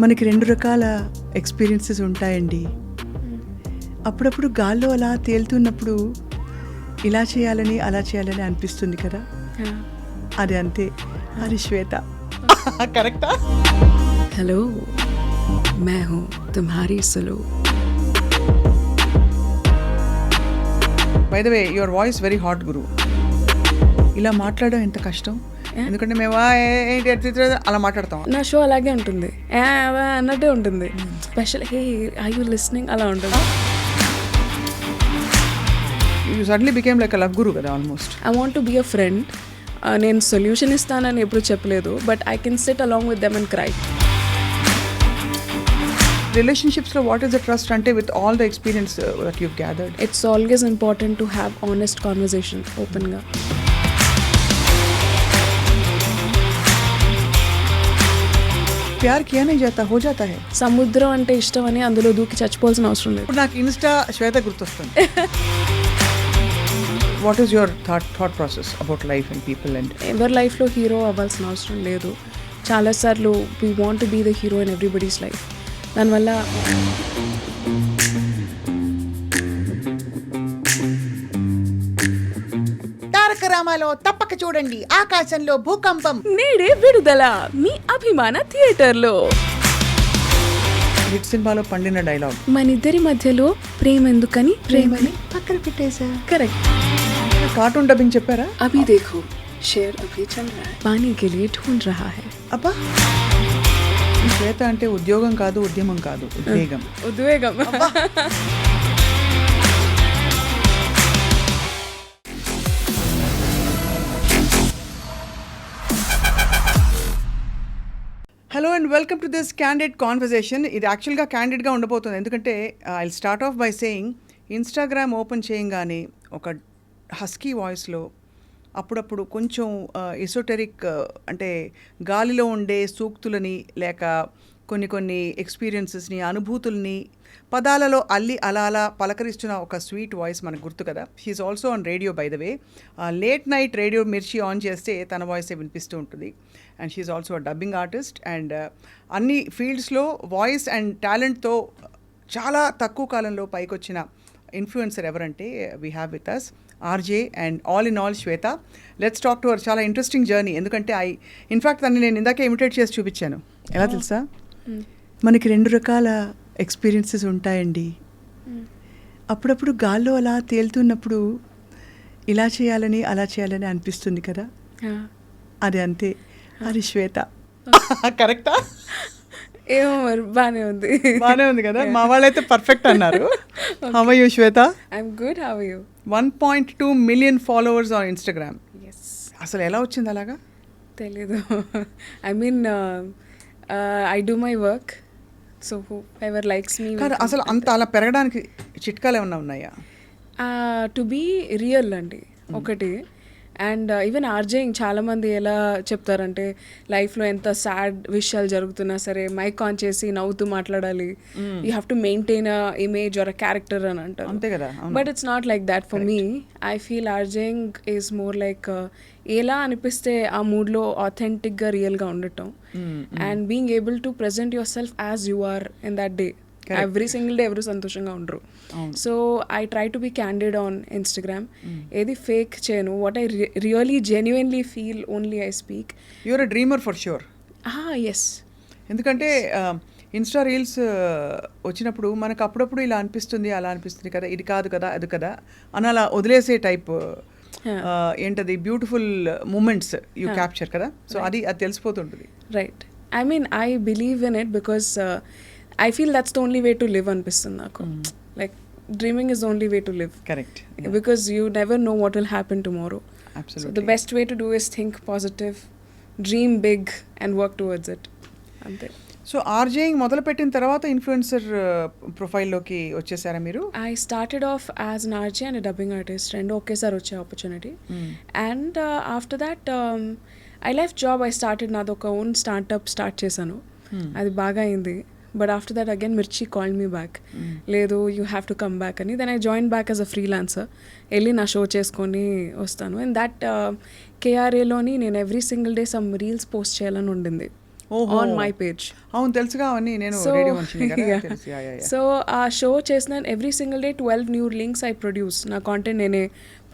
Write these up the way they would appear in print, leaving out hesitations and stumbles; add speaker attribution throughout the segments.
Speaker 1: మనకి 2 రకాల ఎక్స్పీరియన్సెస్ ఉంటాయండి. అప్పుడప్పుడు గాల్లో అలా తేలుతున్నప్పుడు ఇలా చేయాలని అలా చేయాలని అనిపిస్తుంది కదా, అది అంతే. అది శ్వేత. కరెక్టా?
Speaker 2: हेलो, मैं हूँ तुम्हारी Sulu.
Speaker 1: By the way your voice very hot గురు. ఇలా మాట్లాడడం ఎంత కష్టం, ఎందుకంటే మేము అలా మాట్లాడతాం.
Speaker 2: నా షో అలాగే ఉంటుంది, అన్నట్టే ఉంటుంది. Special hey are you listening అలా ఉంటుంది.
Speaker 1: You suddenly became like a love గురు కదా almost.
Speaker 2: I want to be a friend. నేను సొల్యూషన్ ఇస్తానని ఎప్పుడు చెప్పలేదు, but I can sit along with them and cry.
Speaker 1: రిలేషన్షిప్స్లో వాట్ ఈస్ ద ట్రస్ట్ అంటే with all the experience that you gathered?
Speaker 2: It's always important to have honest conversation, ఓపెన్గా.
Speaker 1: ప్యార్ కియా నహీ జాతా హో జాతా హై.
Speaker 2: సముద్రం అంటే ఇష్టం అని అందులో దూకి చచ్చిపోవాల్సిన అవసరం లేదు.
Speaker 1: ఇప్పుడు నాకు ఇన్స్టా శ్వేత గుర్తొస్తుంది. What is your thought process about life and people? And
Speaker 2: ఎవరి లైఫ్లో హీరో అవ్వాల్సిన అవసరం లేదు. చాలాసార్లు we want to be the hero in everybody's life. దానివల్ల
Speaker 3: తారక రామాలో తప్పక చూడండి, ఆకాశంలో భూకంపం.
Speaker 2: నేడే విడుదల మీ అభిమాన థియేటర్లో.
Speaker 1: హిట్ సినిమాలో పండిన డైలాగ్,
Speaker 2: మనిద్దరి మధ్యలో ప్రేమ ఎందుకని ప్రేమని
Speaker 3: పక్కన పెట్టేశా.
Speaker 2: కరెక్ట్.
Speaker 1: కార్టూన్ డబ్బింగ్ చెప్పారా?
Speaker 2: అభి దేఖో షేర్ అభి చల్ రహా హై, పానీ కే లియే ఢూంఢ్ రహా హై.
Speaker 1: అబ్బా, శ్వేత అంటే ఉద్యోగం కాదు, ఉద్యమం కాదు, ఉద్వేగం.
Speaker 2: ఉద్వేగం.
Speaker 1: Hello and welcome to this candid conversation. ఇది యాక్చువల్గా క్యాండిడ్గా ఉండబోతుంది, ఎందుకంటే I start of by saying Instagram open చేయంగానే ఒక హస్కీ వాయిస్లో అప్పుడప్పుడు కొంచెం ఎసోటెరిక్ అంటే గాలిలో ఉండే సూక్తులని లేక కొన్ని ఎక్స్పీరియన్సెస్ని, అనుభూతుల్ని పదాలలో అల్లి అలా పలకరిస్తున్న ఒక స్వీట్ వాయిస్ మనకు గుర్తు కదా. He's also on radio by the way. Late night radio Mirchi on చేస్తే తన వాయిసే వినిపిస్తూ ఉంటుంది. And she's also a dubbing artist. And అన్ని ఫీల్డ్స్లో వాయిస్ అండ్ టాలెంట్తో చాలా తక్కువ కాలంలో పైకొచ్చిన ఇన్ఫ్లుయెన్సర్ ఎవరంటే we have with us RJ and all in all Shweta. Let's talk to her. చాలా ఇంట్రెస్టింగ్ జర్నీ, ఎందుకంటే ఇన్ఫ్యాక్ట్ దాన్ని నేను ఇందాకే ఇమిటేట్ చేసి చూపించాను. ఎలా తెలుసా, మనకి 2 రకాల ఎక్స్పీరియన్సెస్ ఉంటాయండి. అప్పుడప్పుడు గాల్లో అలా తేలుతున్నప్పుడు ఇలా చేయాలని అలా చేయాలని అనిపిస్తుంది కదా, అది అంతే. అది శ్వేత. కరెక్టా?
Speaker 2: ఏమో మరి బాగానే ఉంది
Speaker 1: కదా. మా వాళ్ళైతే పర్ఫెక్ట్ అన్నారు. How are you Shweta?
Speaker 2: I'm good. How are you?
Speaker 1: 1.2 million followers on Instagram.
Speaker 2: Yes.
Speaker 1: అసలు ఎలా వచ్చింది అలాగా?
Speaker 2: తెలీదు. I mean I do my work, so whoever likes me.
Speaker 1: కాదు, అసలు అంత అలా పెరగడానికి చిట్కాలు ఏమన్నా ఉన్నాయా?
Speaker 2: టు బీ రియల్ అండి ఒకటి. అండ్ ఈవెన్ ఆర్జేయింగ్ చాలామంది ఎలా చెప్తారంటే లైఫ్లో ఎంత సాడ్ విషయాలు జరుగుతున్నా సరే మైక్ ఆన్ చేసి నవ్వుతూ మాట్లాడాలి, you have to maintain a image or a character అని అంటారు.
Speaker 1: అంతే కదా.
Speaker 2: But it's not like that for me. I feel RJing is more like ఎలా అనిపిస్తే ఆ మూడ్లో ఆథెంటిక్గా రియల్గా ఉండటం and being able to present yourself as you are in that day. Every single day ఎవరు సంతోషంగా ఉండరు. So I try to be candid on Instagram. ఏది ఫేక్ చేయను. What I really genuinely feel only I speak.
Speaker 1: You're a dreamer for sure.
Speaker 2: Yes.
Speaker 1: ఎందుకంటే insta reels వచ్చినప్పుడు మనకు అప్పుడప్పుడు ఇలా అనిపిస్తుంది, అలా అనిపిస్తుంది కదా, ఇది కాదు కదా, అది కదా అని అలా వదిలేసే టైప్ ఏంటది బ్యూటిఫుల్ మూమెంట్స్ యూ క్యాప్చర్ కదా. సో అది తెలిసిపోతుంటుంది.
Speaker 2: Right. I mean I believe in it because I feel that's the only way to live అనిపిస్తుంది నాకు. Like dreaming is the only way to live.
Speaker 1: Correct. Yeah.
Speaker 2: Because you never know what will happen tomorrow.
Speaker 1: Absolutely.
Speaker 2: So the best way to do is think positive, dream big and work towards it. అంతే.
Speaker 1: So RJing మొదలుపెట్టిన తర్వాత influencer ప్రొఫైల్లోకి వచ్చేసారా మీరు?
Speaker 2: I started off as an RJ and a dubbing artist. రెండు ఒకేసారి వచ్చే opportunity. And after that I left job. I started నాది ఒక ఓన్ స్టార్ట్అప్ స్టార్ట్ చేశాను. అది బాగా అయింది. But after that again Mirchi called me back. Ledu, you have to come back ani. Then I joined back as a freelancer. Elli na show cheskoni ostanu. And that KRA loni nenu every single day some reels post cheyalani undindi.
Speaker 1: ఓహో.
Speaker 2: On my page.
Speaker 1: అవును తెలుసుగా అవన్నీ, నేను radio మనిషిని కదా, తెలుసు.
Speaker 2: So ఆ show చేసిన every single day 12 new links I produce. నా కాంటెంట్ నేనే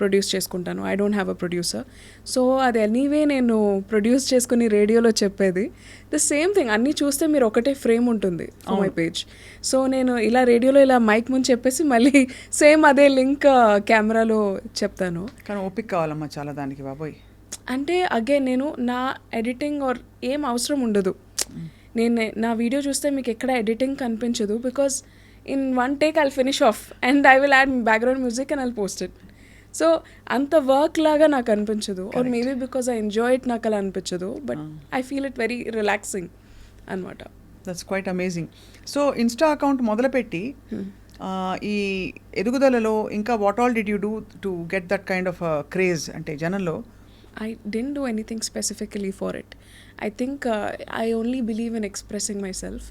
Speaker 2: ప్రొడ్యూస్ చేసుకుంటాను. I don't have a producer. So అది ఎనీవే నేను ప్రొడ్యూస్ చేసుకుని రేడియోలో చెప్పేది ద సేమ్ థింగ్. అన్నీ చూస్తే మీరు ఒకటే ఫ్రేమ్ ఉంటుంది మై పేజ్. సో నేను ఇలా రేడియోలో ఇలా మైక్ ముందు చెప్పేసి మళ్ళీ సేమ్ అదే లింక్ కెమెరాలో చెప్తాను.
Speaker 1: కానీ ఓపిక కావాలమ్మా చాలా దానికి బాబోయ్.
Speaker 2: అంటే అగైన్ నేను నా ఎడిటింగ్ ఆర్ ఏం అవసరం ఉండదు. నేను నా వీడియో చూస్తే మీకు ఎక్కడ ఎడిటింగ్ కనిపించదు, because in one take I'll finish off and I will add background music and I'll post it. So అంత వర్క్ లాగా నాకు అనిపించదు, or maybe because I enjoy it నాకు అలా అనిపించదు, but I feel it very relaxing అనమాట.
Speaker 1: That's quite amazing. So Insta account మొదలుపెట్టి ఈ ఎదుగుదలలో ఇంకా what all did you do to get that kind of craze అంటే జనంలో?
Speaker 2: I didn't do anything specifically for it. I think I only believe in expressing myself.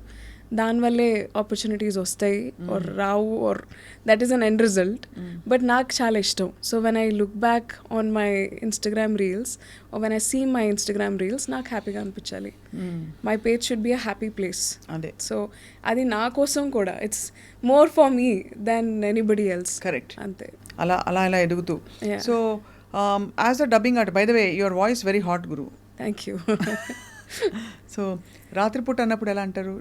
Speaker 2: దానివల్లే opportunities వస్తాయి or రావు, or that is an end result. But నాకు చాలా ఇష్టం. So when I look back on my Instagram reels or when I see my Instagram reels నాకు హ్యాపీగా అనిపించాలి. My page should be a happy place.
Speaker 1: అదే.
Speaker 2: So అది నా కోసం కూడా, it's more for me than anybody else.
Speaker 1: Correct.
Speaker 2: అంతే.
Speaker 1: అలా అలా అలా ఎదుగుతూ. So as a dubbing art, by the way your voice very hot Guru.
Speaker 2: Thank you.
Speaker 1: So రాత్రిపూట అన్నప్పుడు ఎలా అంటారు?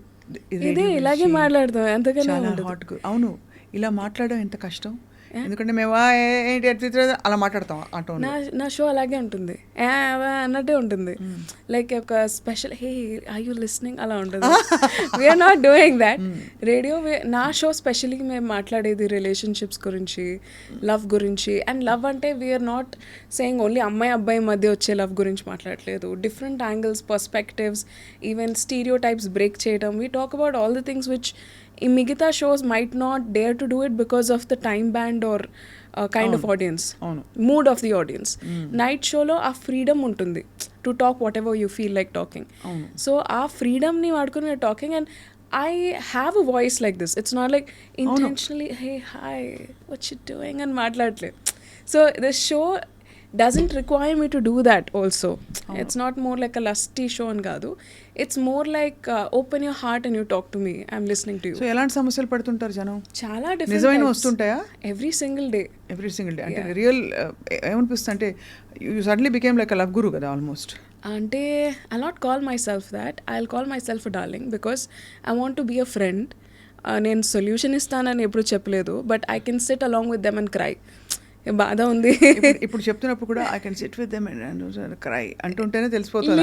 Speaker 2: ఇదే ఇలాగే మాట్లాడతాం, ఎంతకన్నా
Speaker 1: చాలా హాట్ గురు. అవును, ఇలా మాట్లాడడం ఎంత కష్టం. ఎందుకంటే మేము ఏంటి అలా మాట్లాడతాం ఆ టోన్.
Speaker 2: నా షో అలాగే ఉంటుంది, అన్నట్టే ఉంటుంది. లైక్ ఒక special hey are you listening అలా ఉంటుంది. We are not doing that. Radio నా షో స్పెషల్లీ మేము మాట్లాడేది రిలేషన్షిప్స్ గురించి, లవ్ గురించి. అండ్ లవ్ అంటే వీఆర్ నాట్ సేయింగ్ ఓన్లీ అమ్మాయి అబ్బాయి మధ్య వచ్చే లవ్ గురించి మాట్లాడలేదు. Different angles, perspectives, even stereotypes break చేయడం. We talk about all the things which in మిగతా shows might not dare to do it because of the time band or kind of audience, mood of the audience. Night showలో ఆ freedom ఉంటుంది to talk whatever you feel like talking. So ఆ ఫ్రీడమ్ని వాడుకుని we're talking and I have a voice like this. It's not like intentionally hey hi what you doing and మాట్లాడలే. So the show doesn't require me to do that also. It's not more like a lusty show and kaadu. It's more like open your heart and you talk to me. I'm listening to you.
Speaker 1: So ఎలాంటి సమస్యలు పడుతుంటారు జనం?
Speaker 2: చాలా different
Speaker 1: నిజమైన వస్తుంటాయా?
Speaker 2: Every single day.
Speaker 1: అంటే real ఏమనిపిస్తుంది అంటే you suddenly became like a love గురు కదా ఆల్మోస్ట్.
Speaker 2: అంటే I not call myself that, I will call myself darling because I want to be a friend. నేను solution ఇస్తానని ఎప్పుడు చెప్పలేదు, but I can sit along with them and cry. బాధ ఉంది
Speaker 1: ఇప్పుడు చెప్తున్నప్పుడు కూడా I can SIT with them and cry అంటుంటేనే తెలిసిపోతుంది.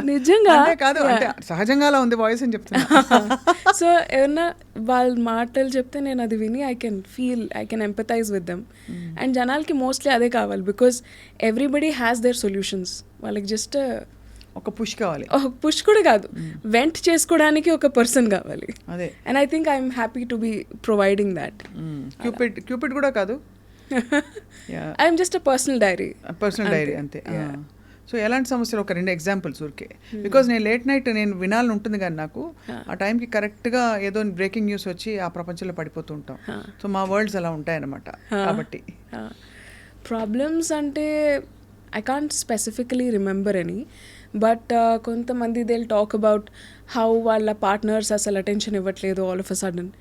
Speaker 2: నిజంగా
Speaker 1: కాదు అంటే సహజంగా అలా ఉంది వాయిస్ అని చెప్తున్నా.
Speaker 2: సో ఏమన్నా వాళ్ళ మాటలు చెప్తే నేను అది విని I can feel, I can empathize with them. And జనాలకి మోస్ట్లీ అదే కావాలి because everybody has their solutions. వాళ్ళకి జస్ట్
Speaker 1: ఒక పుష్ కావాలి.
Speaker 2: పుష్ కూడా కాదు, వెంట్ చేసుకోవడానికి ఒక పర్సన్ కావాలి.
Speaker 1: అదే.
Speaker 2: And I think I'm happy to be providing that.
Speaker 1: Cupid కూడా కాదు,
Speaker 2: I'm just a personal diary
Speaker 1: అంతే. సో ఎలాంటి సమస్యలు ఒక 2 ఎగ్జాంపుల్స్ ఊరికే, బికాజ్ నేను లేట్ నైట్ నేను వినాలని ఉంటుంది కానీ నాకు ఆ టైంకి కరెక్ట్గా ఏదో బ్రేకింగ్ న్యూస్ వచ్చి ఆ ప్రపంచంలో పడిపోతూ ఉంటాం. సో మా వరల్డ్స్ అలా ఉంటాయన్నమాట. కాబట్టి
Speaker 2: ప్రాబ్లమ్స్ అంటే I can't specifically remember any, but కొంతమంది they will talk about how వాళ్ళ పార్ట్నర్స్ అసలు అటెన్షన్ ఇవ్వట్లేదు all of a sudden.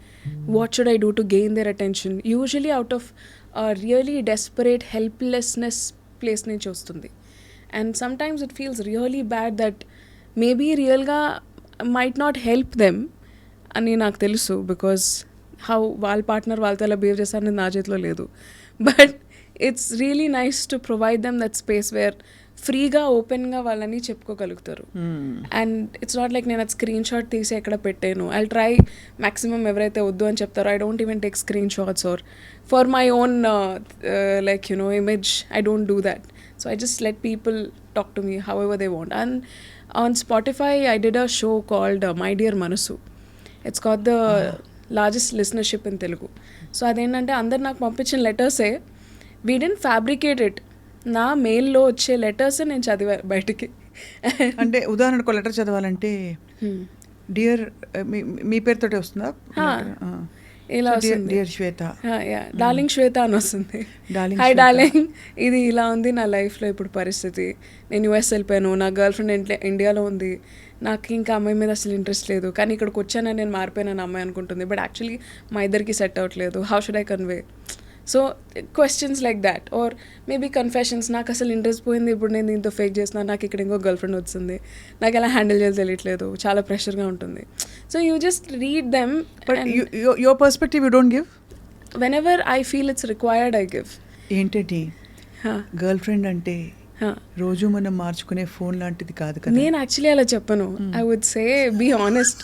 Speaker 2: What should I do to gain their attention? Usually out of really desperate helplessness place నుంచి వస్తుంది. And sometimes it feels really bad that maybe రియల్గా might not help them అని నాకు తెలుసు, because how వాళ్ళ partner వాళ్ళతో ఎలా behave చేస్తారనేది నా చేతిలో లేదు. But it's really nice to provide them that space where ఫ్రీగా ఓపెన్గా వాళ్ళని చెప్పుకోగలుగుతారు. అండ్ ఇట్స్ నాట్ లైక్ నేను అది స్క్రీన్ షాట్ తీసి ఎక్కడ పెట్టాను. ఐ ట్రై మ్యాక్సిమం ఎవరైతే వద్దు అని చెప్తారో I don't even take screenshots or for my own like you know image. I don't do that. So I just let people talk to me however they want. And on Spotify I did a show called my dear Manasu. It's got the largest listenership in Telugu. So అదేంటంటే అందరు నాకు పంపించిన లెటర్సే, we didn't fabricate it. నా మెయిల్లో వచ్చే letters నేను చదివా బయటికి.
Speaker 1: అంటే ఉదాహరణకు లెటర్ చదవాలంటే డియర్ మీ పేరుతోటే వస్తుందా?
Speaker 2: ఇలా
Speaker 1: So,
Speaker 2: వస్తుంది.
Speaker 1: dear Shweta.
Speaker 2: డార్లింగ్ శ్వేత అని వస్తుంది.
Speaker 1: Darling
Speaker 2: hi
Speaker 1: Shweta.
Speaker 2: డార్లింగ్, ఇది ఇలా ఉంది నా లైఫ్లో ఇప్పుడు పరిస్థితి. నేను యూఎస్ వెళ్ళిపోయాను, నా గర్ల్ ఫ్రెండ్ ఇండియాలో ఉంది, నాకు ఇంకా అమ్మాయి మీద అసలు ఇంట్రెస్ట్ లేదు, కానీ ఇక్కడికి వచ్చానని నేను మారిపోయానని అమ్మాయి అనుకుంటుంది, బట్ యాక్చువల్లీ మా ఇద్దరికి సెట్ అవ్వట్లేదు. How should I convey? So questions like that, or maybe confessions. నాకు అసలు ఇంట్రెస్ట్ పోయింది, ఇప్పుడు నేను దీంతో ఫేక్ చేస్తున్నాను, నాకు ఇక్కడ ఇంకో గర్ల్ ఫ్రెండ్ వచ్చింది, నాకు ఎలా హ్యాండిల్ చేయాలి తెలియట్లేదు, చాలా ప్రెషర్గా ఉంటుంది. So you just read them.
Speaker 1: But your perspective you don't give?
Speaker 2: whenever I feel it's required, I give.
Speaker 1: ఏంటంటే గర్ల్ ఫ్రెండ్ అంటే రోజు మనం మార్చుకునే ఫోన్ లాంటిది కాదు కదా.
Speaker 2: నేను యాక్చువల్లీ అలా చెప్పను. I would say be honest.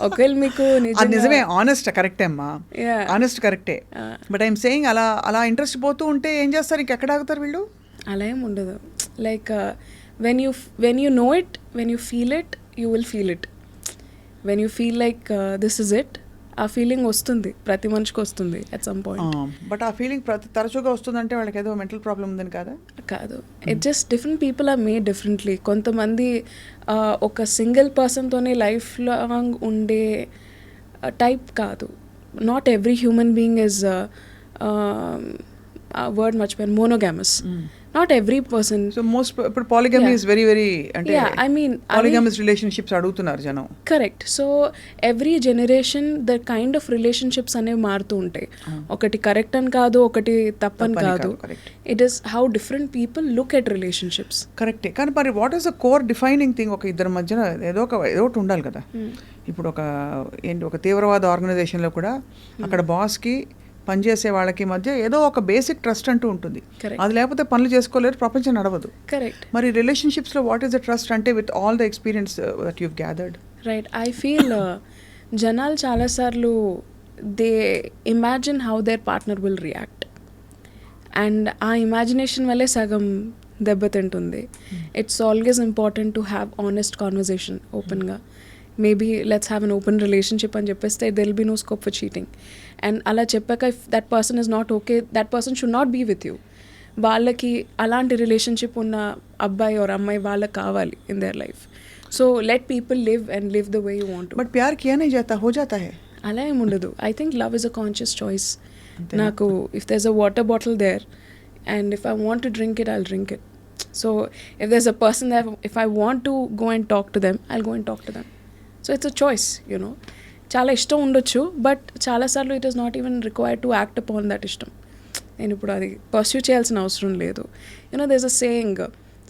Speaker 2: ఒకవేళ మీకు
Speaker 1: అది నిజమే, ఆనెస్ట్ కరెక్టే అమ్మా,
Speaker 2: Yeah.
Speaker 1: ఆనెస్ట్ కరెక్టే. బట్ ఐఎమ్ సేయింగ్ అలా ఇంట్రెస్ట్ పోతూ ఉంటే ఏం చేస్తారు, ఇంకెక్కడ ఆగుతారు వీళ్ళు?
Speaker 2: అలా ఏం ఉండదు. Like when you know it, when you feel it, you will feel it. When you feel like this is it, ఆ ఫీలింగ్ వస్తుంది, ప్రతి మనిషికి వస్తుంది అట్ సమ్ పాయింట్.
Speaker 1: బట్ ఆ ఫీలింగ్ తరచుగా వస్తుందంటే వాళ్ళకి ఏదో మెంటల్ ప్రాబ్లం ఉందని కాదా?
Speaker 2: కాదు, it just different people are made differently. కొంతమంది ఒక సింగిల్ పర్సన్తోనే లైఫ్ లాంగ్ ఉండే టైప్ కాదు. Not every human being is word మర్చిపోయాను, monogamous. Not every person.
Speaker 1: So most ఇప్పుడు పాలిగమీ ఇస్ వెరీ వెరీ, అంటే
Speaker 2: ఐ మీన్
Speaker 1: పాలిగమస్ రిలేషన్షిప్స్ అడుగుతున్నారు జనం.
Speaker 2: Correct. So every generation the kind of relationships అనేవి మారుతూ ఉంటాయి. ఒకటి కరెక్ట్ అని కాదు, ఒకటి తప్పని కాదు. It is how different people look at relationships.
Speaker 1: కరెక్టే, కానీ మరి what is the core defining thing? ఒక ఇద్దరి మధ్యన ఏదో ఒకటి ఉండాలి కదా. ఇప్పుడు ఒక తీవ్రవాద ఆర్గనైజేషన్లో కూడా అక్కడ బాస్కి పనిచేసే వాళ్ళకి మధ్య ఏదో ఒక బేసిక్ ట్రస్ట్ అంటూ ఉంటుంది. అది లేకపోతే పనులు చేసుకోలేరు, ప్రపంచం నడవదు.
Speaker 2: కరెక్ట్.
Speaker 1: మరి రిలేషన్షిప్స్లో వాట్ ఈస్ ద ట్రస్ట్ అంటే with all the experience that you've gathered?
Speaker 2: Right. I feel జనాలు చాలాసార్లు they imagine how their partner will react, and ఆ ఇమాజినేషన్ వల్లే సగం దెబ్బతింటుంది. It's always important to have honest conversation ఓపెన్గా. Maybe let's have an open relationship అని చెప్పేస్తే there will be no scope for cheating. And అలా చెప్పాక if that person is not okay, that person should not be with you. వాళ్ళకి అలాంటి relationship ఉన్న అబ్బాయి or అమ్మాయి వాళ్ళకి కావాలి in their life. So let people live and live the way you want.
Speaker 1: But ప్యార్ కియా నహీ జాతా, హో జాతా హై.
Speaker 2: అలా ఏమి ఉండదు. I think love is a conscious choice. నాకు if there is a water bottle there and if I want to drink it, I'll drink it. So if there is a person that if I want to go and talk to them, I'll go and talk to them. So it's a choice, you know. చాలా ఇష్టం ఉండొచ్చు, but చాలాసార్లు it is not even required to act upon that ఇష్టం. నేను ఇప్పుడు అది pursue చేయాల్సిన అవసరం లేదు. You know there is a saying,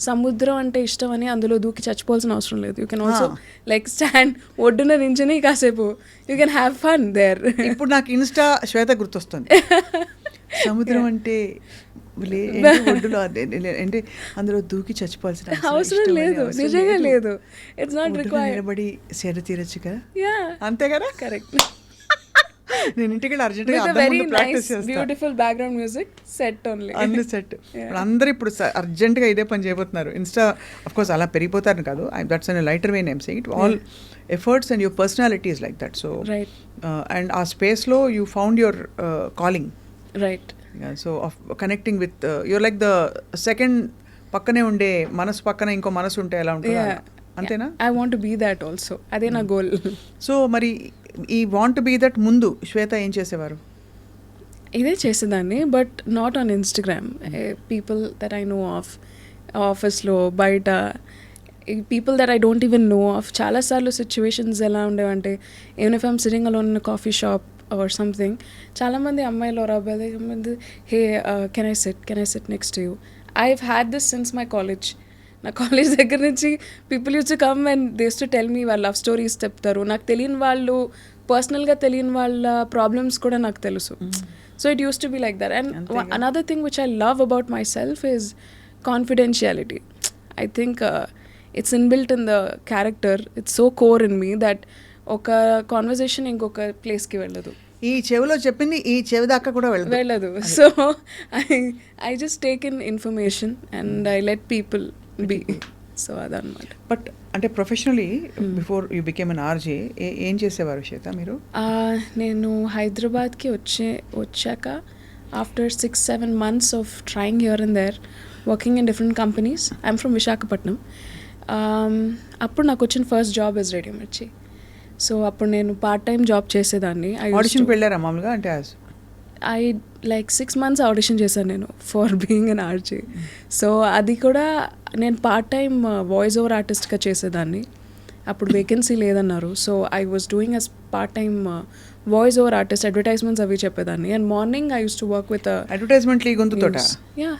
Speaker 2: సముద్రం అంటే ఇష్టం అని అందులో దూకి చచ్చిపోవాల్సిన అవసరం లేదు. You can also like stand ఒడ్డున నించుని కాసేపు you can have fun there.
Speaker 1: ఇప్పుడు నాకు ఇన్స్టా శ్వేత గుర్తొస్తుంది. సముద్రం అంటే ఒడ్డులో అంటే అందులో దూకి చచ్చిపోవాల్సిన
Speaker 2: అవసరం లేదు, నిజంగా లేదు. It's not required.
Speaker 1: నిలబడి సేద తీరచ్చు కదా,
Speaker 2: యా
Speaker 1: అంతే కదా.
Speaker 2: కరెక్ట్.
Speaker 1: నేను ఇంటికి urgent
Speaker 2: very nice beautiful background music set only.
Speaker 1: అన్ని సెట్. అందరూ ఇప్పుడు అర్జెంట్గా ఇదే పని చేయబోతున్నారు. ఇన్స్టా ఆఫ్ కోర్స్ అలా పెరిగిపోతారు కాదు, that's an lighter way name saying it. All efforts and your personality is like that. So and ఆ స్పేస్లో you found your calling.
Speaker 2: Right.
Speaker 1: So connecting with your like the second పక్కనే ఉండే మనసు పక్కన ఇంకో మనసు ఉంటే ఎలా ఉంటుంది, అంతేనా?
Speaker 2: I want be that also, అదే నా గోల్.
Speaker 1: సో మరి ఈ వాంట్ బీ దట్ ముందు శ్వేత ఏం చేసేవారు?
Speaker 2: ఇదే చేసేదాన్ని, but not on Instagram. People that I know of, ఆఫీస్లో, బయట, people that I don't even know of. చాలాసార్లు సిచ్యువేషన్స్ ఎలా ఉండేవంటే, even if I'm sitting alone in coffee shop or something, చాలామంది అమ్మాయిలు ఆర్ అబ్బాయిలు, hey can I sit next to you. I have had this since my college. నా college దగ్గర నుంచి people use to come and they use to tell me వాళ్ళ love stories చెప్తారు. నాకు తెలియని వాళ్ళు, పర్సనల్గా తెలియని వాళ్ళ ప్రాబ్లమ్స్ కూడా నాకు తెలుసు. So it use to be like that. And another thing which I love about my self is confidentiality. I think it's inbuilt in the character. It's so core in me that ఒక conversation ఇంకొక ప్లేస్కి వెళ్ళదు.
Speaker 1: ఈ చెవిలో చెప్పింది ఈ చెవి దాకా కూడా
Speaker 2: వెళ్ళదు. So I just take in information and I let people be. So అదనమాట.
Speaker 1: బట్ అంటే professionally before you became an RJ ఏం చేసేవారు శ్వేత మీరు?
Speaker 2: నేను హైదరాబాద్కి వచ్చాక after 6-7 months of trying here and there, working in different companies. I'm from Visakhapatnam. అప్పుడు నాకు వచ్చిన first job is radio Mirchi. So అప్పుడు నేను పార్ట్ టైం జాబ్ చేసేదాన్ని.
Speaker 1: ఆడిషన్కి వెళ్ళారా మామూలుగా అంటే
Speaker 2: ఐ లైక్ 6 months ఆడిషన్ చేశాను నేను for being an RJ. So అది కూడా నేను పార్ట్ టైం వాయిస్ ఓవర్ ఆర్టిస్ట్గా చేసేదాన్ని. అప్పుడు వేకెన్సీ లేదన్నారు. So I was doing as part time voice over artist, advertisements అవి చెప్పేదాన్ని. And morning I use to work with
Speaker 1: అడ్వర్టైజ్మెంట్లు ఈ గొంతుతోట
Speaker 2: యా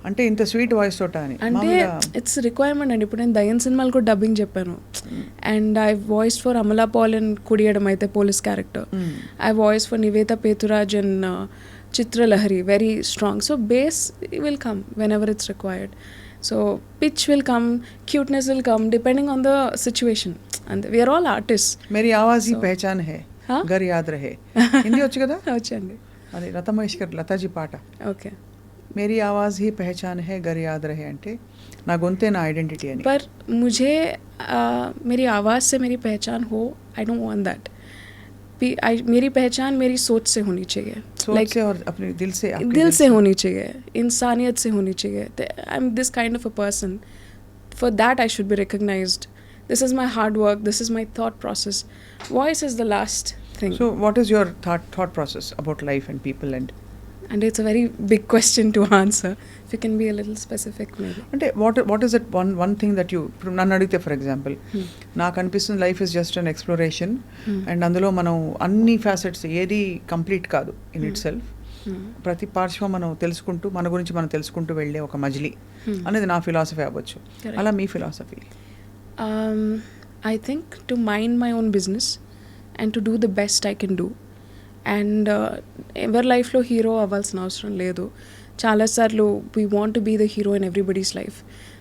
Speaker 1: అంటే ఇంత స్వీట్ వాయిస్ తోట అని
Speaker 2: అంటే ఇట్స్ రిక్వైర్మెంట్ అండి. ఇప్పుడు నేను దయ్యం సినిమాలు కూడా డబ్బింగ్ చెప్పాను. And I voice for Amala Paul and కుడియడం అయితే police character. I voice for Nivetha Pethuraj and Chitralahari, very strong. So base will come whenever it's required. So pitch will come, cuteness will come depending on the situation. And we are all artists.
Speaker 1: मेरी आवाज़ ही पहचान है, घर याद रहे. హిందీ వచ్చు కదా?
Speaker 2: వచ్చండి.
Speaker 1: అది లతా మంగేష్కర్ లతాజీ పాట.
Speaker 2: ఓకే.
Speaker 1: मेरी आवाज़ ही पहचान है, घर याद रहे అంటే నా గొంతే నా ఐడెంటిటీ అని.
Speaker 2: पर मुझे मेरी आवाज़ से मेरी पहचान हो, आई डोंट वांट दैट. मेरी पहचान मेरी सोच से होनी चाहिए,
Speaker 1: सोच से और अपने दिल से,
Speaker 2: दिल से होनी चाहिए, इंसानियत से होनी चाहिए. I am this kind of a person. For that I should be recognized. This is my hard work, this is my thought process. Voice is the last thing.
Speaker 1: So what is your thought process about life and people
Speaker 2: and it's a very big question to answer. If you can be a little specific maybe.
Speaker 1: అంటే what is that one thing that you ఇప్పుడు నన్ను అడిగితే for example నాకు అనిపిస్తుంది life is just an exploration and అందులో మనం అన్ని facets ఏది కంప్లీట్ కాదు ఇన్ ఇట్ సెల్ఫ్. ప్రతి పార్శ్వం మనం తెలుసుకుంటూ మన గురించి మనం తెలుసుకుంటూ వెళ్ళే ఒక మజిలీ అనేది నా ఫిలాసఫీ అవ్వచ్చు. అలా మీ philosophy?
Speaker 2: I think to mind my own business and to do the best I can do. And ఎవరి లైఫ్లో హీరో అవ్వాల్సిన అవసరం లేదు. చాలాసార్లు we want to be the hero in everybody's life.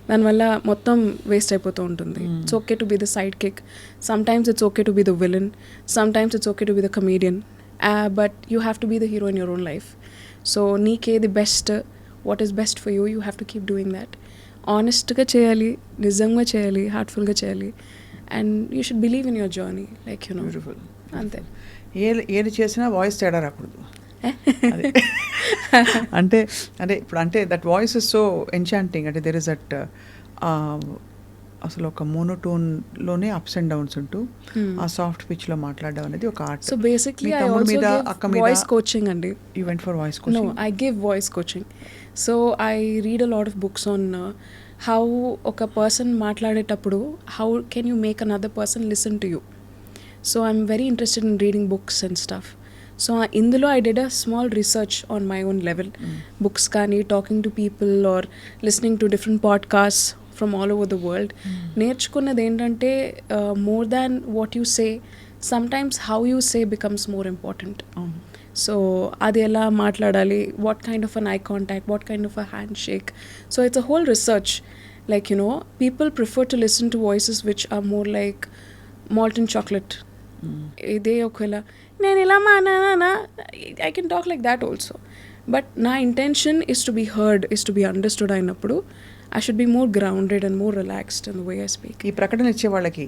Speaker 2: దానివల్ల మొత్తం వేస్ట్ అయిపోతూ ఉంటుంది. It's okay to be the sidekick, sometimes it's okay to be the villain, sometimes it's okay to be the comedian, but you have to be the hero in your own life. So నీకేది best, what is best for you, you have to keep doing that. ఆనెస్ట్గా చేయాలి, నిజంగా చేయాలి, హార్ట్ఫుల్గా చేయాలి. And you should believe in your journey, like you know.
Speaker 1: Beautiful.
Speaker 2: అంతే.
Speaker 1: ఏది చేసినా వాయిస్ తేడా రాకూడదు. అంటే అంటే ఇప్పుడు అంటే that voice is so enchanting. అంటే దెర్ ఇస్ దట్ అసలు ఒక మోనోటోన్లోనే అప్స్ అండ్ డౌన్స్ ఉంటూ ఆ సాఫ్ట్ పిచ్లో మాట్లాడడం అనేది ఒక art.
Speaker 2: So basically I also give voice coaching అండి.
Speaker 1: You went for voice coaching?
Speaker 2: No, I give voice coaching. So I read a lot of books on how ఒక person మాట్లాడేటప్పుడు how can you make another person listen to you. So I'm very interested in reading books and stuff. So indulo I did a small research on my own level. Books kani, talking to people or listening to different podcasts from all over the world. Nerchukunnadi entante more than what you say, sometimes how you say becomes more important. So adi ela maatladali, what kind of an eye contact, what kind of a handshake. So it's a whole research. Like, you know, people prefer to listen to voices which are more like malt and chocolate. ఇదే ఒకవేళ నేను ఇలా మా నాన్న I can talk like that also. But నా intention is to be heard, is to be understood అయినప్పుడు I should be more grounded and more relaxed in the way I speak.
Speaker 1: ఈ ప్రకటన ఇచ్చే వాళ్ళకి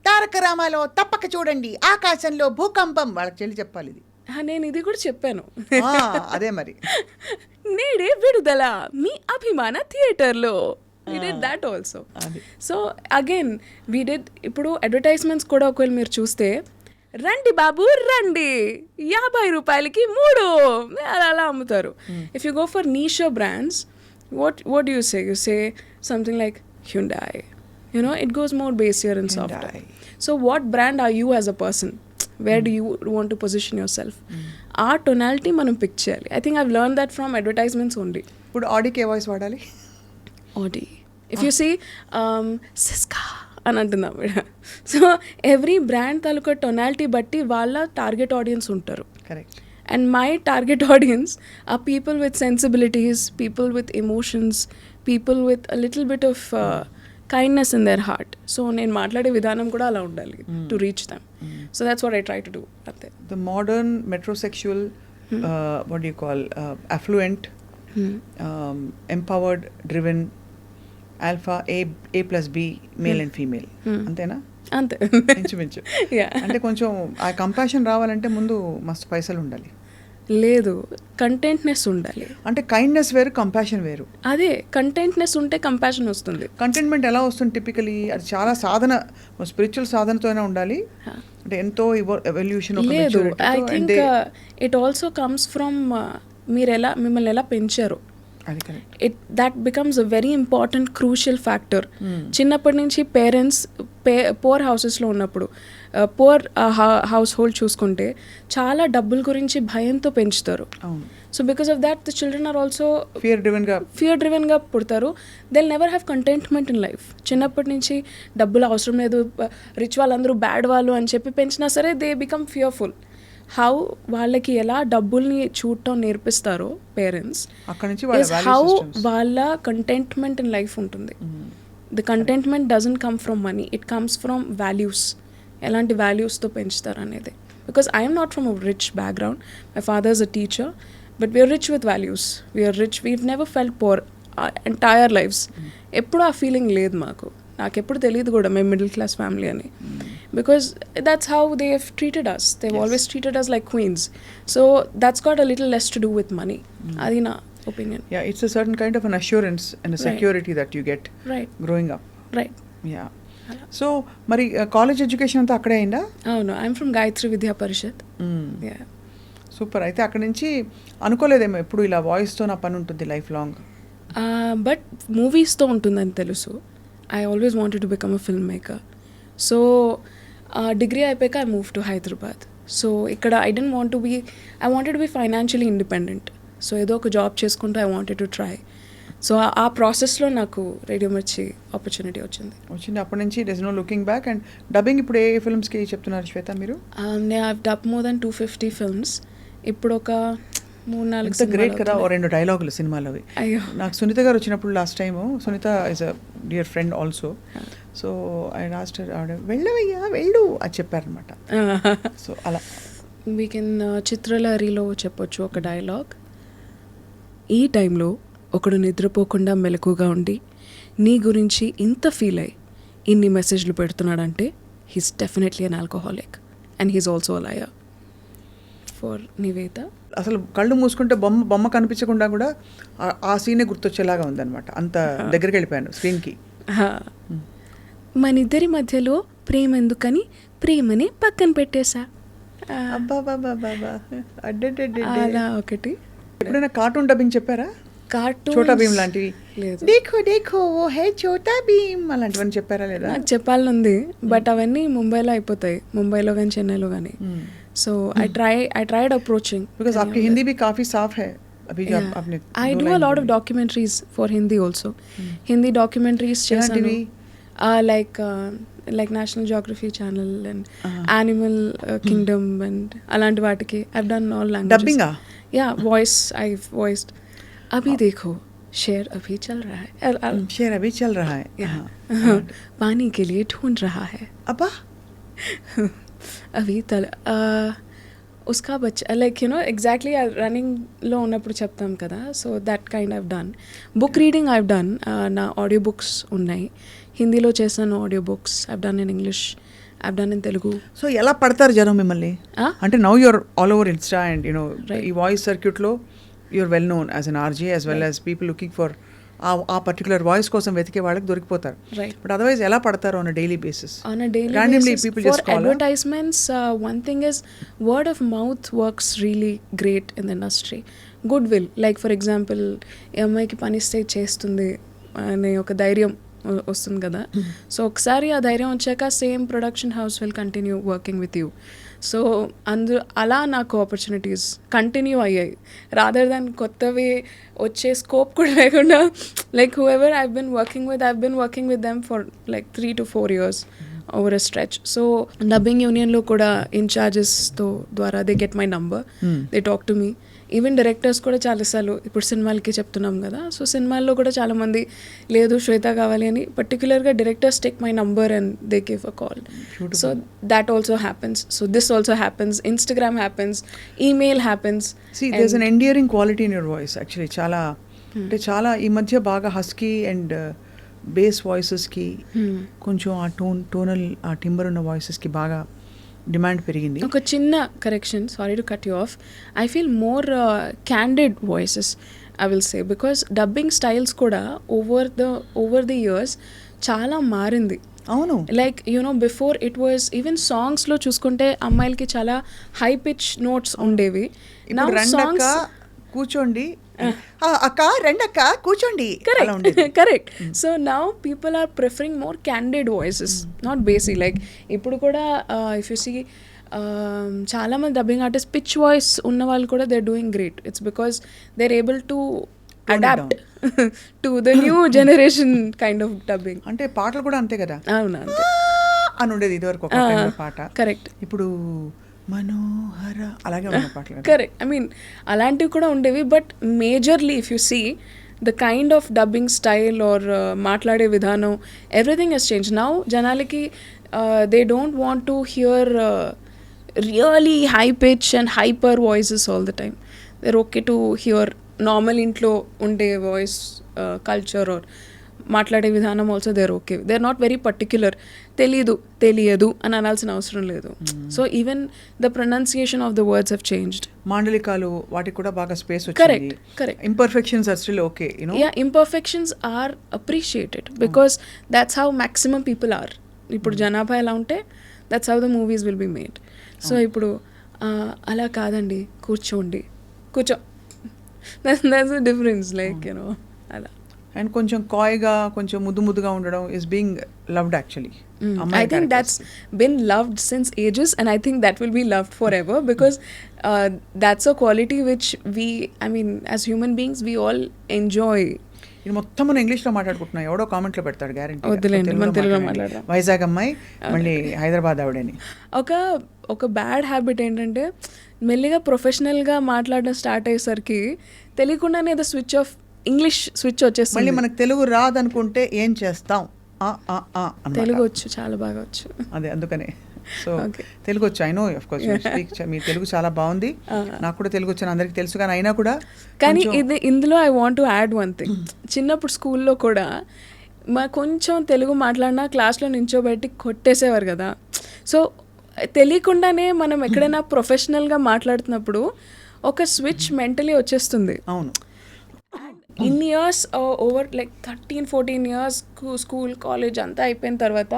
Speaker 3: తారక రామాలో తప్పక చూడండి, ఆకాశంలో భూకంపం, వాళ్ళకి చెల్లి చెప్పాలి ఇది.
Speaker 2: నేను ఇది కూడా చెప్పాను.
Speaker 1: అదే మరి
Speaker 2: నేడే విడుదల మీ అభిమాన థియేటర్లో. We did that also. So again we did. ఇప్పుడు అడ్వర్టైజ్మెంట్స్ కూడా ఒకవేళ మీరు చూస్తే రండి బాబు రండి 50 రూపాయలకి 3 అలా అమ్ముతారు. If you go for niche brands, what do you say? You say something like Hyundai. You know, it goes more basier and softer. So what brand are you as a person? Where do you want to position yourself? ఆ tonality మనం pick చేయాలి. I think I've learned that from advertisements only.
Speaker 1: ఇప్పుడు ఆడికి ఏ voice వాడాలి?
Speaker 2: Audi. If you see Siska అని అంటున్నాం. So every brand తాలూకా టొనాలిటీ బట్టి వాళ్ళ టార్గెట్ ఆడియన్స్ ఉంటారు.
Speaker 1: Correct.
Speaker 2: And my target audience are people with sensibilities, people with emotions, people with a little bit of kindness in their heart. So నేను మాట్లాడే విధానం కూడా అలా ఉండాలి to reach them. So that's what I try to do. అంతే.
Speaker 1: The modern metrosexual, what you call, affluent, empowered, driven, alpha, A+B, male and female, అంతేనా?
Speaker 2: అంతే
Speaker 1: ఇంచుమించు. అంటే కొంచెం ఆ కంపాషన్ రావాలంటే ముందు మస్తు పైసలు ఉండాలి.
Speaker 2: లేదు, కంటెంట్నెస్ ఉండాలి.
Speaker 1: అంటే కైండ్నెస్ వేరు, కంపాషన్ వేరు.
Speaker 2: అదే కంటెంట్నెస్ ఉంటే కంపాషన్ వస్తుంది.
Speaker 1: కంటెంట్మెంట్ ఎలా వస్తుంది టిపికలీ? అది చాలా సాధన, స్పిరిచువల్ సాధనతోనే ఉండాలి. అంటే ఎంతో ఎవల్యూషన్.
Speaker 2: లేదు, I think it also comes from మిమ్మల్ని ఎలా పెంచారు. That becomes a very important crucial factor. చిన్నప్పటి నుంచి పేరెంట్స్ పోర్ హౌసెస్లో ఉన్నప్పుడు, పోర్ హౌస్ హోల్డ్ చూసుకుంటే చాలా డబ్బుల గురించి భయంతో పెంచుతారు. So because of that the children are also fear డ్రివెన్గా పుడతారు. They never have contentment in life. చిన్నప్పటి నుంచి డబ్బులు అవసరం లేదు, రిచ్ వాళ్ళందరూ బ్యాడ్ వాళ్ళు అని చెప్పి పెంచినా సరే దే బికమ్ ఫియర్ఫుల్. హౌ వాళ్ళకి ఎలా డబ్బుల్ని చూడటం నేర్పిస్తారో పేరెంట్స్, హౌ వాళ్ళ కంటెంట్మెంట్ ఇన్ లైఫ్ ఉంటుంది. The contentment doesn't come from money, it comes from values. ఎలాంటి వాల్యూస్తో పెంచుతారు అనేది. Because I'm not from a rich background, my father is a teacher, but we're rich with values. We're rich, we've never felt poor entire lives. ఎప్పుడు ఆ feeling లేదు మాకు. నాకెప్పుడు తెలియదు కూడా మేము మిడిల్ క్లాస్ ఫ్యామిలీ అని. Because that's how they have treated us. They've always treated us like queens. So that's got a little less to do with money. Adi na opinion.
Speaker 1: Yeah, it's a certain kind of an assurance and a security that you get growing up.
Speaker 2: Right.
Speaker 1: Yeah. So, mari college education anta akkade ayinda?
Speaker 2: Oh no, I'm from Gayatri Vidya Parishad. Yeah.
Speaker 1: Super. Aithe akkadi nunchi anukoledemo eppudu ila voice tho na pani untundi life long.
Speaker 2: But movies tho untundani telusu. I always wanted to become a filmmaker. So degree అయిపోయాక I move to Hyderabad. So ఇక్కడ I wanted to be financially independent. So ఏదో ఒక job చేసుకుంటూ I wanted to try. So ఆ ప్రాసెస్లో నాకు radio Mirchi opportunity వచ్చింది.
Speaker 1: అప్పటి నుంచి there is no looking back. And dubbing ఇప్పుడు ఏ ఫిల్మ్స్కి చెప్తున్నారు శ్వేత మీరు?
Speaker 2: నేను I dub more than 250 films. ఇప్పుడు ఒక 3-4
Speaker 1: గ్రేట్ కదా. 2 డైలాగులు సినిమాలో.
Speaker 2: అయ్యో, నాకు
Speaker 1: సునీత గారు వచ్చినప్పుడు last time, Sunita is a dear friend also. So I lost ఆవిడ వెళ్ళవయ్యా వెళ్ళు అని చెప్పారనమాట. సో అలా
Speaker 2: వీ కెన్ చిత్రలహరిలో చెప్పొచ్చు ఒక డైలాగ్. ఈ టైంలో ఒకడు నిద్రపోకుండా మెలకుగా ఉండి నీ గురించి ఇంత ఫీల్ అయ్యి ఇన్ని మెసేజ్లు పెడుతున్నాడంటే he's definitely an alcoholic and he's also a liar. For Nivetha
Speaker 1: అసలు కళ్ళు మూసుకుంటే బొమ్మ కనిపించకుండా కూడా ఆ సీనే గుర్తొచ్చేలాగా ఉందన్నమాట. అంత దగ్గరికి వెళ్ళిపోయాను స్క్రీన్కి.
Speaker 2: మనిద్దరి మధ్యలో ప్రేమ ఎందుకని ప్రేమని పక్కన పెట్టేశా. అలా ఒకటి.
Speaker 1: ఎప్పుడైనా కార్టూన్ డబ్బింగ్ చెప్పారా?
Speaker 2: కార్టూన్
Speaker 1: చోటా భీమ్ లాంటివి?
Speaker 2: లేదు.
Speaker 3: దేఖో దేఖో ఓ హే చోటా భీమ్ అలాంటివన్నీ చెప్పారా లేదా?
Speaker 2: నాకు చెప్పాలని ఉంది, బట్ అవన్నీ ముంబైలో అయిపోతాయి, ముంబైలో కానీ చెన్నైలో కానీ. So I tried approaching.
Speaker 1: Because आपकी हिंदी भी काफी साफ है अभी. जब आपने
Speaker 2: I do a lot of documentaries for Hindi also. Hindi documentaries chesanu. Like National Geography Channel and Animal Kingdom and alanti vaatiki I've done all languages.
Speaker 1: Dubbing
Speaker 2: Yeah, voice. I've voiced abhi dekho शेर अभी चल रहा है.
Speaker 1: शेर अभी चल रहा है.
Speaker 2: पानी के लिए ढूंढ रहा है.
Speaker 1: अब्बा
Speaker 2: अभी उसका बच्चा లైక్ యూనో ఎగ్జాక్ట్లీ రన్నింగ్లో ఉన్నప్పుడు చెప్తాం కదా. So that kind I've done. Book reading I've done. నా ఆడియో బుక్స్ ఉన్నాయి. హిందీలో చేశాను audio books. I've done in English, I've done in Telugu.
Speaker 1: So ఎలా పడతారు జనం మిమ్మల్ని? అంటే now you're all over insta and you know ఈ వాయిస్ సర్క్యూట్లో you're well known as an RJ as well as people looking for ఆ పర్టికులర్ వాయిస్ కోసం వెతికే వాళ్ళకి దొరికిపోతారు. బట్ అదర్వైజ్ ఎలా పడతారు on a daily basis?
Speaker 2: Randomly people just call. For advertisements, one thing is word of mouth works really great in the industry. Goodwill, like for example, ఈ అమ్మాయికి పనిస్తే చేస్తుంది అనే ఒక ధైర్యం వస్తుంది కదా. సో ఒకసారి ఆ ధైర్యం వచ్చాక same production house will continue working with you. So అలా నాకు ఆపర్చునిటీస్ కంటిన్యూ అయ్యాయి, రాదర్ దాన్ కొత్తవి వచ్చే స్కోప్ కూడా లేకుండా. Like who ever I've been working with them for like 3 to 4 years over a stretch. So dubbing యూనియన్లో కూడా ఇన్ఛార్జెస్తో ద్వారా they get my number, they talk to me. Even directors కూడా చాలాసార్లు ఇప్పుడు సినిమాలకి చెప్తున్నాం కదా. సో సినిమాల్లో కూడా చాలామంది లేదు శ్వేత కావాలి అని పర్టికులర్గా directors take my number and they give a call. So that also happens. So this also happens. Instagram happens, email happens.
Speaker 1: See, there's an endearing quality in your voice actually. చాలా అంటే చాలా ఈ మధ్య బాగా హస్కీ అండ్ బేస్ వాయిసెస్కి కొంచెం ఆ tonal ఆ timber ఉన్న వాయిసెస్కి బాగా డిమాండ్ పెరిగింది.
Speaker 2: ఒక చిన్న correction, sorry to cut you of. I feel more candid voices I will say, because dubbing styles కూడా ఓవర్ ది ఇయర్స్ చాలా మారింది.
Speaker 1: అవును,
Speaker 2: like you know before it was even సాంగ్స్లో చూసుకుంటే అమ్మాయిలకి చాలా హై పిచ్ నోట్స్ ఉండేవి. నా
Speaker 1: రెండక్క కూర్చోండి, అక్క రెండక్క కూర్చోండి,
Speaker 2: correct. So now people are preferring more candid voices, not basic. Like ఇప్పుడు కూడా ఇఫ్ యూ సీ చాలామంది డబ్బింగ్ ఆర్టిస్ట్ పిచ్ వాయిస్ ఉన్న వాళ్ళు కూడా they are doing great. It's because they are able to adapt to the new generation kind of dubbing.
Speaker 1: అంటే పాటలు కూడా అంతే కదా,
Speaker 2: అవునా అంతే
Speaker 1: అని ఉండేది ఇదివరకు ఒక పాట.
Speaker 2: కరెక్ట్.
Speaker 1: ఇప్పుడు మనోహర అలాగే ఉన్న పాటలు.
Speaker 2: కరెక్ట్. ఐ మీన్ అలాంటివి కూడా ఉండేవి, but majorly if you see the kind of dubbing style or మాట్లాడే విధానం, ఎవ్రీథింగ్ హెస్ చేంజ్. నౌ జనాలకి they don't want to hear really high pitch and hyper voices all the time. They're okay to hear normal ఇంట్లో ఉండే voice culture or మాట్లాడే విధానం also they're okay. They are not very particular. తెలియదు అని అనాల్సిన అవసరం లేదు. So even the pronunciation of the words have changed.
Speaker 1: మాండలికాలు వాటికి కూడా బాగా స్పేస్ వచ్చింది.
Speaker 2: Correct.
Speaker 1: Imperfections are still okay, you know.
Speaker 2: Yeah, imperfections are appreciated because that's how maximum people are. ఇప్పుడు జనాభా ఎలా ఉంటే that's how the movies will be made. So ఇప్పుడు అలా కాదండి, కూర్చో that's the difference, like you know, అలా.
Speaker 1: And కొంచెం కాయ్గా కొంచెం ముద్దుగా ఉండడం is being loved actually.
Speaker 2: I think that's been loved since ages, and I think that will be loved forever because that's a quality which I mean, as human beings, we all enjoy.
Speaker 1: ఇది మొత్తం మనం ఇంగ్లీష్లో మాట్లాడుకుంటున్నాం, ఎవడో కామెంట్లో పెడతాడు guarantee.
Speaker 2: వద్దులేండి, మన తెలుగులో మాట్లాడదాం.
Speaker 1: వైజాగ్ అమ్మాయి మళ్ళీ హైదరాబాద్ ఆవిడని.
Speaker 2: ఒక బ్యాడ్ హ్యాబిట్ ఏంటంటే మెల్లిగా ప్రొఫెషనల్గా మాట్లాడడం స్టార్ట్ అయ్యేసరికి తెలియకుండానే ఏదో ఇంగ్లీష్ స్విచ్ వచ్చేస్తుంది.
Speaker 1: మళ్ళీ మనకు తెలుగు రాదనుకుంటే ఏం చేస్తాం?
Speaker 2: తెలుగు వచ్చు, చాలా బాగా వచ్చు.
Speaker 1: అదే అందుకనే. సో తెలుగు వచ్చు, ఐ నో ఆఫ్ కోర్స్ మీ తెలుగు చాలా బాగుంది, నాకు కూడా తెలుగు వచ్చాను, అందరికీ తెలుసు. కానీ అయినా కూడా
Speaker 2: కానీ ఇందులో I want to add one thing. చిన్నప్పుడు స్కూల్లో కూడా కొంచెం తెలుగు మాట్లాడినా క్లాస్లో నించోబెట్టి కొట్టేసేవారు కదా. సో తెలియకుండానే మనం ఎక్కడైనా ప్రొఫెషనల్గా మాట్లాడుతున్నప్పుడు ఒక స్విచ్ మెంటలీ వచ్చేస్తుంది.
Speaker 1: అవును.
Speaker 2: In years over like 13-14 years school college అంతా అయిపోయిన తర్వాత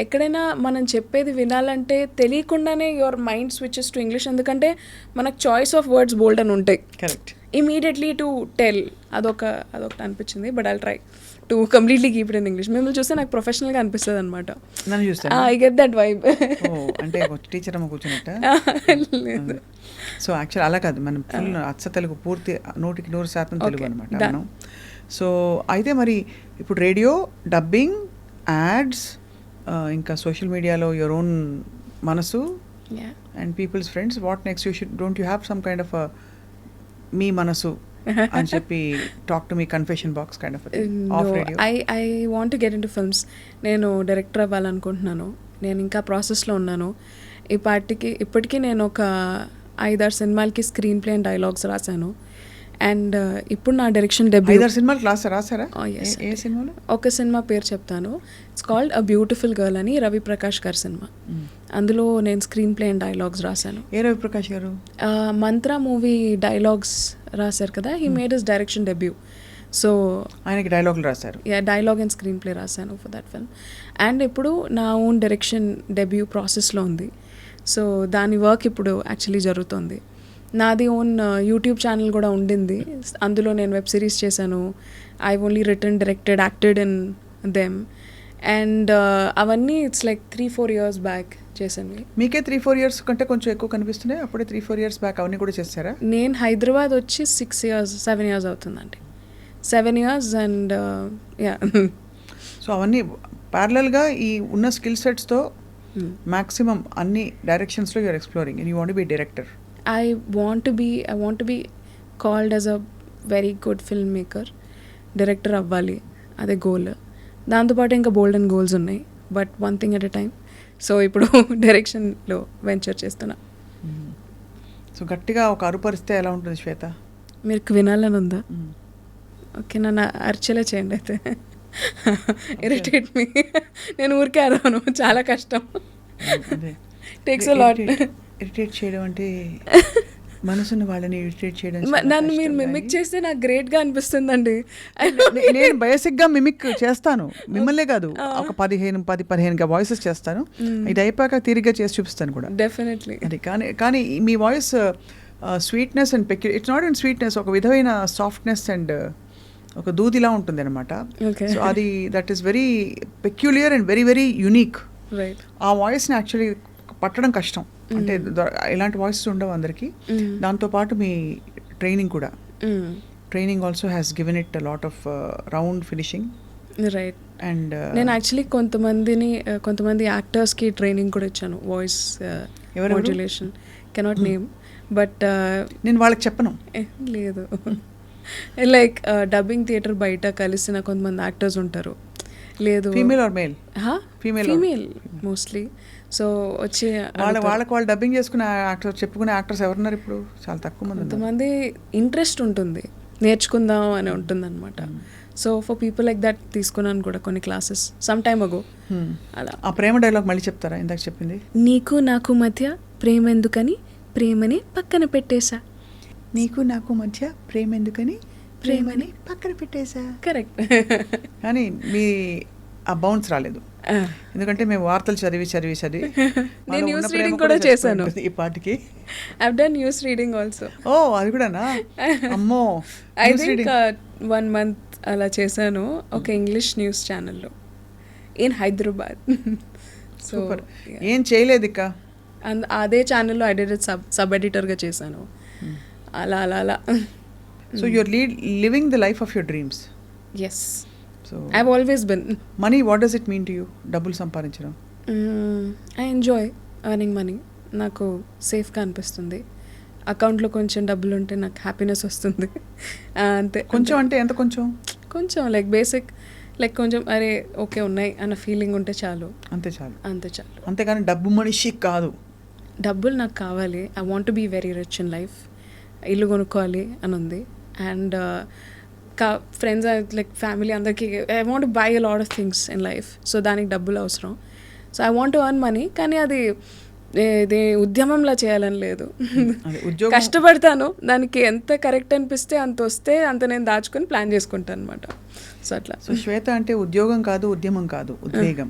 Speaker 2: ఎక్కడైనా మనం చెప్పేది వినాలంటే తెలియకుండానే your mind switches to English. ఎందుకంటే మనకు చాయిస్ ఆఫ్ వర్డ్స్ బోల్డ్ అని ఉంటాయి.
Speaker 1: కరెక్ట్.
Speaker 2: ఇమీడియట్లీ టు టెల్ అదొకటి అనిపించింది. But I'll try to completely keep it in English. మిమ్మల్ని చూస్తే నాకు ప్రొఫెషనల్గా అనిపిస్తుంది అనమాట.
Speaker 1: నన్ను చూస్తే
Speaker 2: ఐ గెట్ దట్ వైబ్.
Speaker 1: అంటే టీచర్ అమ్మ కూర్చున్నట్ట. సో యాక్చువల్ అలా కాదు, మనం ఫుల్ అచ్చ తెలుగు, పూర్తి 100% తెలుగు అనమాట మనం. సో అయితే మరి ఇప్పుడు రేడియో, డబ్బింగ్, యాడ్స్, ఇంకా సోషల్ మీడియాలో యువర్ ఓన్ మనసు and people's friends, what next? Don't you have some kind of మీ మనసు అని చెప్పి talk to me confession box kind of of radio?
Speaker 2: I want to get into films. నేను director అవ్వాలనుకుంటున్నాను. నేను ఇంకా ప్రాసెస్లో ఉన్నాను. ఇప్పటికీ నేను ఒక 5-6 సినిమాలకి స్క్రీన్ ప్లే అండ్ డైలాగ్స్ రాశాను. అండ్ ఇప్పుడు నా డైరెక్షన్ డెబ్యూ.
Speaker 1: 5-6 సినిమాలు రాసారా? ఏ సినిమాలు?
Speaker 2: ఒక సినిమా పేరు చెప్తాను. It's called a beautiful girl అని, రవి ప్రకాష్ గారి సినిమా. అందులో నేను స్క్రీన్ ప్లే అండ్ డైలాగ్స్ రాశాను.
Speaker 1: ఏ రవి ప్రకాష్ గారు?
Speaker 2: మంత్రా మూవీ డైలాగ్స్ రాశారు కదా, he made his direction debut. So
Speaker 1: ఆయనకి డైలాగులు రాశారు.
Speaker 2: డైలాగ్ అండ్ స్క్రీన్ ప్లే రాశాను ఫర్ దట్ ఫిల్మ్. అండ్ ఇప్పుడు నా ఓన్ డైరెక్షన్ డెబ్యూ ప్రాసెస్లో ఉంది. సో దాని వర్క్ ఇప్పుడు యాక్చువల్లీ జరుగుతుంది. నాది ఓన్ యూట్యూబ్ ఛానల్ కూడా ఉండింది. అందులో నేను వెబ్ సిరీస్ చేశాను. I only return, directed, acted in them. And అవన్నీ ఇట్స్ లైక్ 3-4 years బ్యాక్ చేశాను.
Speaker 1: మీకే 3-4 years కంటే కొంచెం ఎక్కువ కనిపిస్తున్నాయి. అప్పుడే 3-4 years బ్యాక్ అవన్నీ కూడా చేశారా?
Speaker 2: నేను హైదరాబాద్ వచ్చి 7 years అవుతుందండి. 7 years అండ్ యా.
Speaker 1: సో అవన్నీ ప్యారలల్గా ఈ ఉన్న స్కిల్ సెట్స్తో మ్యాక్సిమం అన్ని డైరెక్షన్స్లో you're exploring and you want be director.
Speaker 2: I want to be called as a very good filmmaker. Director అవ్వాలి, అదే గోల్. దాంతోపాటు ఇంకా బోల్డ్ అండ్ గోల్స్ ఉన్నాయి, but one thing at a time. So ఇప్పుడు డైరెక్షన్లో వెంచర్ చేస్తున్నా.
Speaker 1: సో గట్టిగా ఒక అరుపరిస్తే ఎలా ఉంటుంది శ్వేత?
Speaker 2: మీకు వినాలని ఉందా? ఓకే, నన్ను అరిచేలా చేయండి అయితే. Irritate me. నేను ఊరికే అరవను, చాలా కష్టం.
Speaker 1: అదే
Speaker 2: టేక్స్ అ లాట్.
Speaker 1: ఇరిటేట్ చేయడం అంటే మనసున్న వాళ్ళని ఇరిటేట్ చేయడం
Speaker 2: నన్ను మీరు మిమిక్ చేస్తే నాకు గ్రేట్గా అనిపిస్తుందండి.
Speaker 1: నేను బేసిక్గా మిమిక్ చేస్తాను, మిమ్మల్నే కాదు, ఒక 15 వాయిసెస్ చేస్తాను. ఇది అయిపోయాక తీరిగ్గా చేసి చూపిస్తాను కూడా.
Speaker 2: డెఫినెట్లీ.
Speaker 1: అది కానీ మీ voice sweetness and it's not and sweetness, ఒక విధమైన సాఫ్ట్నెస్ అండ్ ఒక దూదిలా ఉంటుంది అనమాట. సో అది that is very peculiar and very very unique.
Speaker 2: Right.
Speaker 1: ఆ వాయిస్ని యాక్చువల్లీ పట్టడం కష్టం, అంటే ఇలాంటి వాయిసెస్ ఉండవు అందరికీ. దాంతోపాటు మీ ట్రైనింగ్ కూడా, training also has given it a lot of round finishing.
Speaker 2: Right.
Speaker 1: And
Speaker 2: నేను యాక్చువల్లీ కొంతమంది యాక్టర్స్కి ట్రైనింగ్ కూడా ఇచ్చాను, voice modulation. Cannot name, but
Speaker 1: నేను వాళ్ళకి చెప్పను.
Speaker 2: లేదు, లైక్ డబ్బింగ్ థియేటర్ బయట కలిసిన కొంతమంది యాక్టర్స్ ఉంటారు. లేదు,
Speaker 1: female or male?
Speaker 2: Female mostly. So వచ్చి
Speaker 1: వాళ్ళకి వాళ్ళు డబ్బింగ్ చేసుకునే యాక్టర్స్, చెప్పుకునే యాక్టర్స్ ఎవరున్నారు ఇప్పుడు? చాలా తక్కువ మంది.
Speaker 2: కొంతమంది ఇంట్రెస్ట్ ఉంటుంది, నేర్చుకుందాం అని ఉంటుంది అనమాట. So for people like that తీసుకున్నాను కూడా కొన్ని క్లాసెస్ సమ్ టైమ్ అగో. అలా.
Speaker 1: ఆ ప్రేమ డైలాగ్ మళ్ళీ చెప్తారా, ఇందాక చెప్పింది?
Speaker 2: నీకు నాకు మధ్య ప్రేమ ఎందుకని ప్రేమని పక్కన పెట్టేశా.
Speaker 1: నీకు నాకు మధ్య ప్రేమ ఎందుకని ప్రేమని పక్కన పెట్టేశా.
Speaker 2: కరెక్ట్.
Speaker 1: కానీ మీ ఆ బౌన్స్ రాలేదు, ఎందుకంటే మేము వార్తలు చదివి
Speaker 2: నేను న్యూస్ రీడింగ్ కూడా చేశాను
Speaker 1: ఈ పాటికి.
Speaker 2: I've done news reading also.
Speaker 1: ఓ, అది కూడానా? అమ్మో.
Speaker 2: ఐ థింక్ 1 month అలా చేశాను ఒక ఇంగ్లీష్ న్యూస్ ఛానల్లో ఇన్ హైదరాబాద్.
Speaker 1: సూపర్. ఏం చేయలేదు ఇక
Speaker 2: అదే ఛానల్లో ఎడిటర్ సబ్ ఎడిటర్గా చేశాను. అలా.
Speaker 1: So you're living the life of your dreams.
Speaker 2: Yes, I've always been.
Speaker 1: Money, what does it mean to you? డబ్బులు సంపాదించడం.
Speaker 2: I enjoy earning money. నాకు సేఫ్గా అనిపిస్తుంది. అకౌంట్లో కొంచెం డబ్బులు ఉంటే నాకు హ్యాపీనెస్ వస్తుంది. అంతే.
Speaker 1: కొంచెం అంటే ఎంత? కొంచెం
Speaker 2: లైక్ బేసిక్, లైక్ కొంచెం అరే ఓకే ఉన్నాయి అన్న ఫీలింగ్ ఉంటే చాలు.
Speaker 1: అంతే చాలు.
Speaker 2: అంతేకాని
Speaker 1: డబ్బు మనిషి కాదు.
Speaker 2: డబ్బులు నాకు కావాలి. I want to be very rich in life. ఇల్లు కొనుక్కోవాలి అని ఉంది. అండ్ ఫ్రెండ్స్ లైక్ ఫ్యామిలీ అందరికీ I want buy a lot of things in life. So దానికి డబ్బులు అవసరం. So I want to earn money. కానీ అది ఉద్యమంలా చేయాలని లేదు. కష్టపడతాను, దానికి ఎంత కరెక్ట్ అనిపిస్తే అంత వస్తే అంత నేను దాచుకొని ప్లాన్ చేసుకుంటాను అనమాట. సో అట్లా.
Speaker 1: సో శ్వేత అంటే ఉద్యోగం కాదు, ఉద్యమం కాదు, ఉద్వేగం.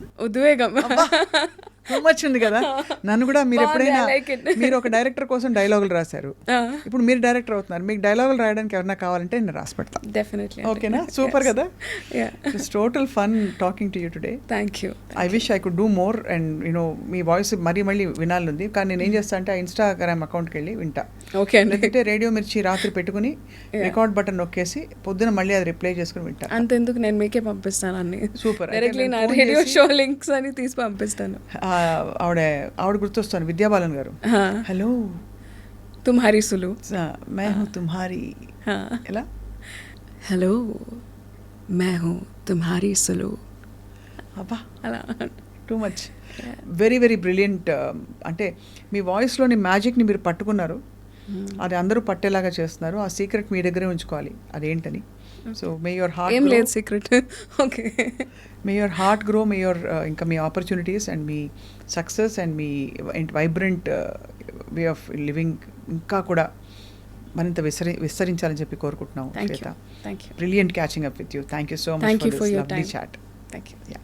Speaker 1: టూ మచ్ ఉంది కదా. నన్ను కూడా మీరు ఎప్పుడైనా మీరు ఒక డైరెక్టర్ కోసం డైలాగులు రాశారు, ఇప్పుడు మీరు డైరెక్టర్ అవుతున్నారు, మీకు డైలాగులు రాయడానికి ఎవరైనా కావాలంటే నేను రాసి పెడతాను.
Speaker 2: డెఫినెట్లీ.
Speaker 1: ఓకేనా? సూపర్ కదా. It's total fun talking to you today.
Speaker 2: Thank you.
Speaker 1: I wish I could do more and you know me voice మళ్ళీ వినాలనుంది. కానీ నేను ఏం చేస్తా అంటే ఆ ఇన్స్టాగ్రామ్ అకౌంట్కి వెళ్ళి వింటా.
Speaker 2: ఓకే.
Speaker 1: లేకపోతే రేడియో మిర్చి రాత్రి పెట్టుకుని రికార్డ్ బటన్ నొక్కేసి పొద్దున మళ్ళీ అది రిప్లై చేసుకుని వింటా.
Speaker 2: అంతెందుకు, నేను మీకే పంపిస్తాను అన్ని.
Speaker 1: సూపర్.
Speaker 2: డైరెక్ట్లీ నా రేడియో షో లింక్స్ అని తీసి పంపిస్తాను.
Speaker 1: ఆవిడ గుర్తొస్తాను, విద్యాబాలన్ గారు. హలో
Speaker 2: తుమ్హారీ సులు,
Speaker 1: मै हूं तुम्हारी. ఎలా?
Speaker 2: హలో मैं हूं तुम्हारी సులు.
Speaker 1: అబ్బా,
Speaker 2: అలా.
Speaker 1: Too much. Very very brilliant. అంటే మీ వాయిస్లోని మ్యాజిక్ని మీరు పట్టుకున్నారు, అది అందరూ పట్టేలాగా చేస్తున్నారు. ఆ సీక్రెట్ మీ దగ్గరే ఉంచుకోవాలి, అదేంటని. సో మే యువర్ హార్ట్
Speaker 2: ఏం లేదు secret. Okay.
Speaker 1: May your heart grow, may your ఇంకా మీ ఆపర్చునిటీస్ అండ్ మీ సక్సెస్ అండ్ మీ వైబ్రెంట్ వే ఆఫ్ లివింగ్ ఇంకా కూడా మరింత విస్తరించాలని చెప్పి కోరుకుంటున్నాం. Shweta,
Speaker 2: thank you.
Speaker 1: Brilliant catching up with you. Thank you so much for this lovely chat.
Speaker 2: Thank you.